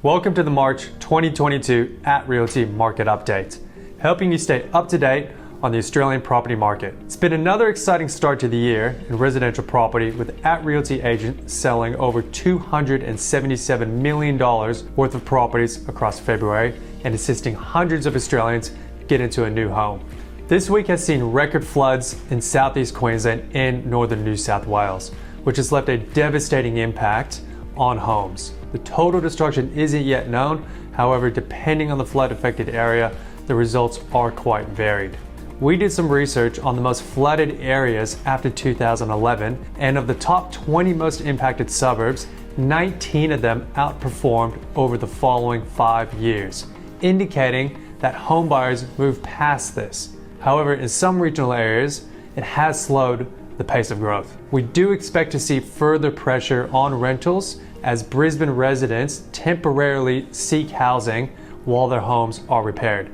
Welcome to the March 2022 At Realty Market Update, helping you stay up to date on the Australian property market. It's been another exciting start to the year in residential property, with At Realty agents selling over $277 million worth of properties across February and assisting hundreds of Australians get into a new home. This week has seen record floods in southeast Queensland and northern New South Wales, which has left a devastating impact on homes. The total destruction isn't yet known. However, depending on the flood affected area, the results are quite varied. We did some research on the most flooded areas after 2011, and of the top 20 most impacted suburbs, 19 of them outperformed over the following 5 years, indicating that homebuyers moved past this. However, in some regional areas, it has slowed the pace of growth. We do expect to see further pressure on rentals as Brisbane residents temporarily seek housing while their homes are repaired,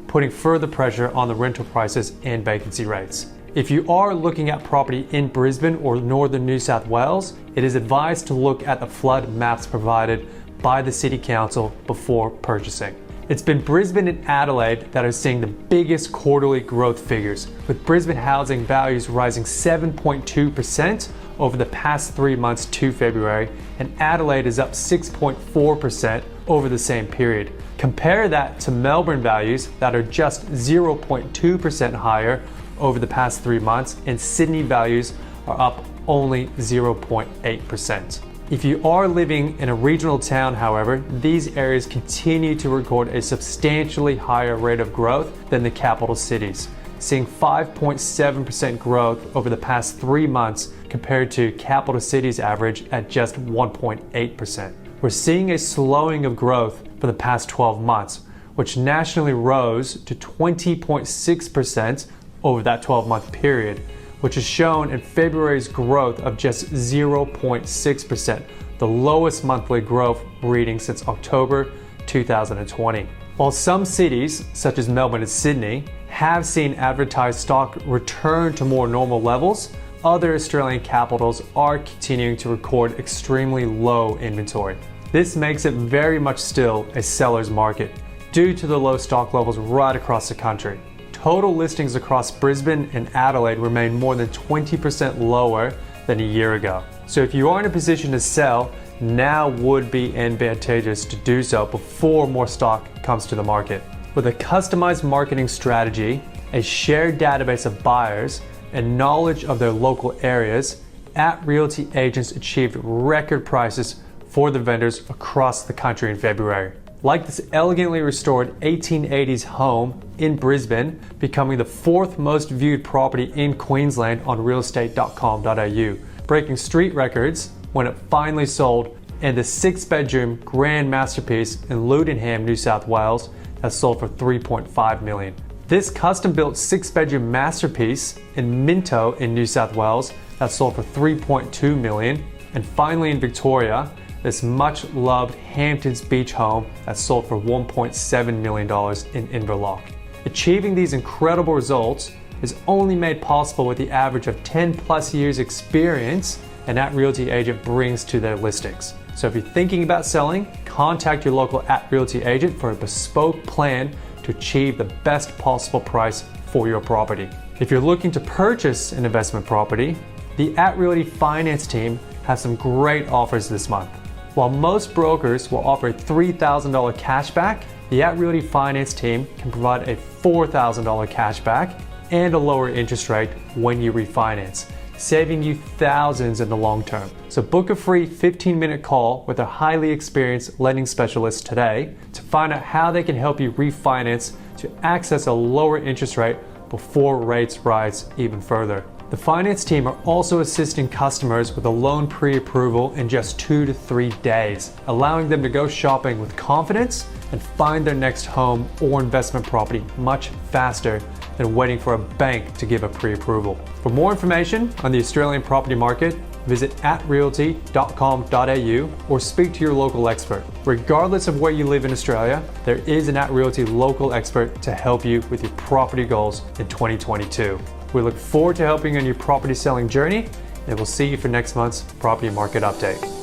putting further pressure on the rental prices and vacancy rates. If you are looking at property in Brisbane or northern New South Wales, it is advised to look at the flood maps provided by the City Council before purchasing. It's been Brisbane and Adelaide that are seeing the biggest quarterly growth figures, with Brisbane housing values rising 7.2% over the past 3 months to February, and Adelaide is up 6.4% over the same period. Compare that to Melbourne values that are just 0.2% higher over the past 3 months, and Sydney values are up only 0.8%. If you are living in a regional town, however, these areas continue to record a substantially higher rate of growth than the capital cities, seeing 5.7% growth over the past 3 months compared to capital cities' average at just 1.8%. We're seeing a slowing of growth for the past 12 months, which nationally rose to 20.6% over that 12-month period, which is shown in February's growth of just 0.6%, the lowest monthly growth reading since October 2020. While some cities, such as Melbourne and Sydney, have seen advertised stock return to more normal levels, other Australian capitals are continuing to record extremely low inventory. This makes it very much still a seller's market due to the low stock levels right across the country. Total listings across Brisbane and Adelaide remain more than 20% lower than a year ago. So if you are in a position to sell, now would be advantageous to do so before more stock comes to the market. With a customized marketing strategy, a shared database of buyers, and knowledge of their local areas, At Realty agents achieved record prices for the vendors across the country in February. Like this elegantly restored 1880s home in Brisbane, becoming the 4th most viewed property in Queensland on realestate.com.au, breaking street records when it finally sold, and the 6-bedroom grand masterpiece in Ludenham, New South Wales, has sold for $3.5 million. This custom-built 6-bedroom masterpiece in Minto in New South Wales has sold for $3.2 million, and finally in Victoria, this much-loved Hamptons Beach home has sold for $1.7 million in Inverloch. Achieving these incredible results is only made possible with the average of 10+ years experience an At Realty agent brings to their listings. So if you're thinking about selling, contact your local At Realty agent for a bespoke plan to achieve the best possible price for your property. If you're looking to purchase an investment property, the At Realty finance team has some great offers this month. While most brokers will offer a $3,000 cashback, the At Realty finance team can provide a $4,000 cashback and a lower interest rate when you refinance, saving you thousands in the long term. So book a free 15-minute call with a highly experienced lending specialist today to find out how they can help you refinance to access a lower interest rate before rates rise even further. The finance team are also assisting customers with a loan pre-approval in just 2 to 3 days, allowing them to go shopping with confidence and find their next home or investment property much faster than waiting for a bank to give a pre-approval. For more information on the Australian property market, visit atrealty.com.au or speak to your local expert. Regardless of where you live in Australia, there is an At Realty local expert to help you with your property goals in 2022. We look forward to helping you on your property selling journey, and we'll see you for next month's property market update.